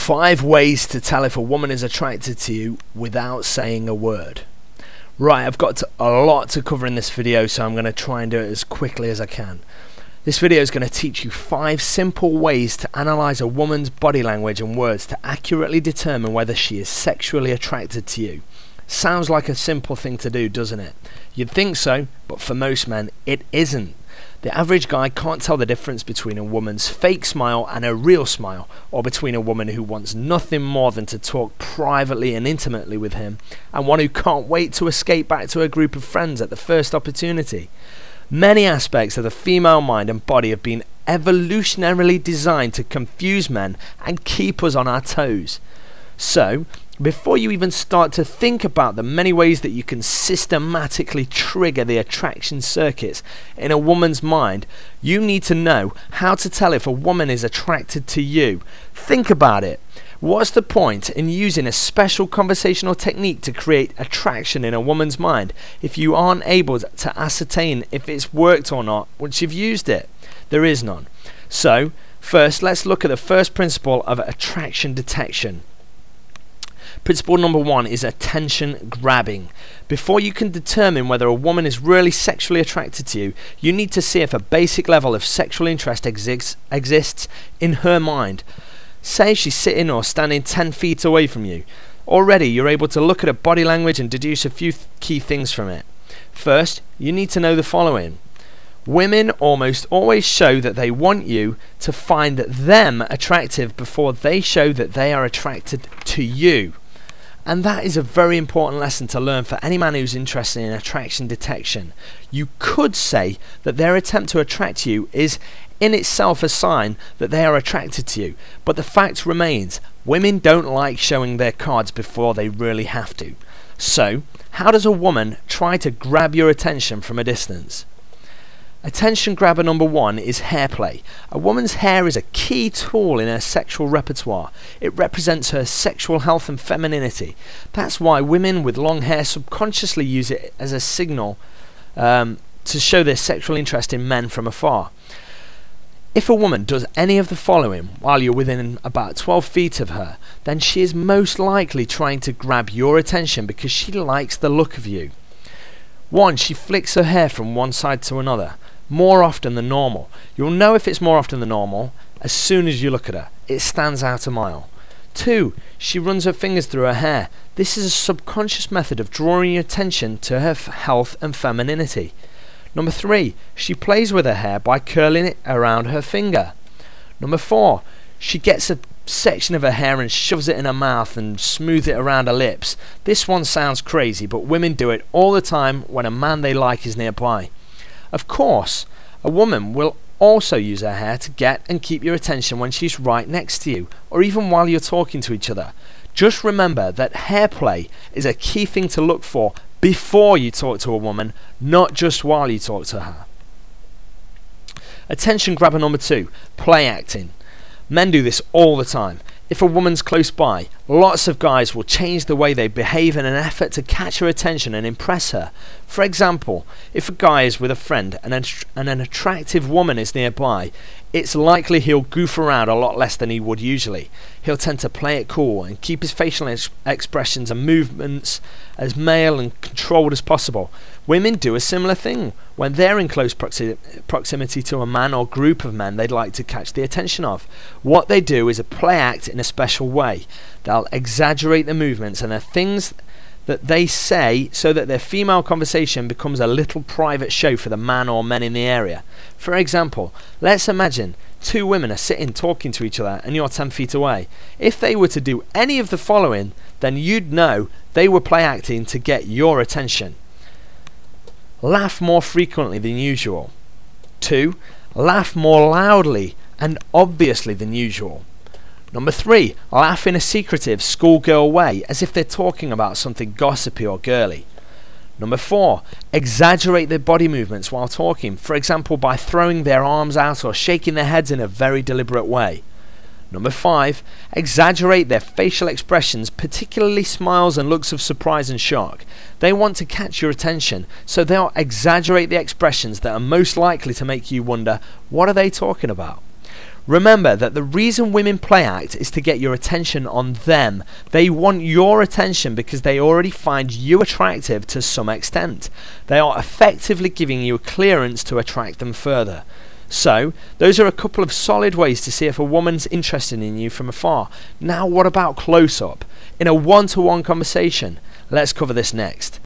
5 ways to tell if a woman is attracted to you without saying a word. Right, I've got a lot to cover in this video, so I'm going to try and do it as quickly as I can. This video is going to teach you 5 simple ways to analyse a woman's body language and words to accurately determine whether she is sexually attracted to you. Sounds like a simple thing to do, doesn't it? You'd think so, but for most men, it isn't. The average guy can't tell the difference between a woman's fake smile and a real smile, or between a woman who wants nothing more than to talk privately and intimately with him, and one who can't wait to escape back to a group of friends at the first opportunity. Many aspects of the female mind and body have been evolutionarily designed to confuse men and keep us on our toes. So, before you even start to think about the many ways that you can systematically trigger the attraction circuits in a woman's mind, you need to know how to tell if a woman is attracted to you. Think about it. What's the point in using a special conversational technique to create attraction in a woman's mind if you aren't able to ascertain if it's worked or not once you've used it? There is none. So, first, let's look at the first principle of attraction detection. Principle number 1 is attention grabbing. Before you can determine whether a woman is really sexually attracted to you, you need to see if a basic level of sexual interest exists in her mind. Say she's sitting or standing 10 feet away from you. Already you're able to look at her body language and deduce a few key things from it. First, you need to know the following. Women almost always show that they want you to find them attractive before they show that they are attracted to you. And that is a very important lesson to learn for any man who's interested in attraction detection. You could say that their attempt to attract you is in itself a sign that they are attracted to you, but the fact remains, women don't like showing their cards before they really have to. So, how does a woman try to grab your attention from a distance? Attention grabber number 1 is hair play. A woman's hair is a key tool in her sexual repertoire. It represents her sexual health and femininity. That's why women with long hair subconsciously use it as a signal to show their sexual interest in men from afar. If a woman does any of the following while you're within about 12 feet of her, then she is most likely trying to grab your attention because she likes the look of you. 1. She flicks her hair from one side to another, more often than normal. You'll know if it's more often than normal as soon as you look at her. It stands out a mile. 2. She runs her fingers through her hair. This is a subconscious method of drawing your attention to her health and femininity. Number 3. She plays with her hair by curling it around her finger. Number 4. She gets a section of her hair and shoves it in her mouth and smooths it around her lips. This one sounds crazy, but women do it all the time when a man they like is nearby. Of course, a woman will also use her hair to get and keep your attention when she's right next to you, or even while you're talking to each other. Just remember that hair play is a key thing to look for before you talk to a woman, not just while you talk to her. Attention grabber number 2, play acting. Men do this all the time. If a woman's close by, lots of guys will change the way they behave in an effort to catch her attention and impress her. For example, if a guy is with a friend and an attractive woman is nearby, it's likely he'll goof around a lot less than he would usually. He'll tend to play it cool and keep his facial expressions and movements as male and controlled as possible. Women do a similar thing when they're in close proximity to a man or group of men they'd like to catch the attention of. What they do is a play act in a special way. They'll exaggerate the movements and the things that they say so that their female conversation becomes a little private show for the man or men in the area. For example, let's imagine 2 women are sitting talking to each other and you're 10 feet away. If they were to do any of the following, then you'd know they were play acting to get your attention. Laugh more frequently than usual. 2. Laugh more loudly and obviously than usual. Number 3. Laugh in a secretive, schoolgirl way, as if they're talking about something gossipy or girly. Number 4. Exaggerate their body movements while talking, for example by throwing their arms out or shaking their heads in a very deliberate way. Number 5. Exaggerate their facial expressions, particularly smiles and looks of surprise and shock. They want to catch your attention, so they'll exaggerate the expressions that are most likely to make you wonder, what are they talking about? Remember that the reason women play act is to get your attention on them. They want your attention because they already find you attractive to some extent. They are effectively giving you clearance to attract them further. So, those are a couple of solid ways to see if a woman's interested in you from afar. Now what about close-up? In a one-to-one conversation? Let's cover this next.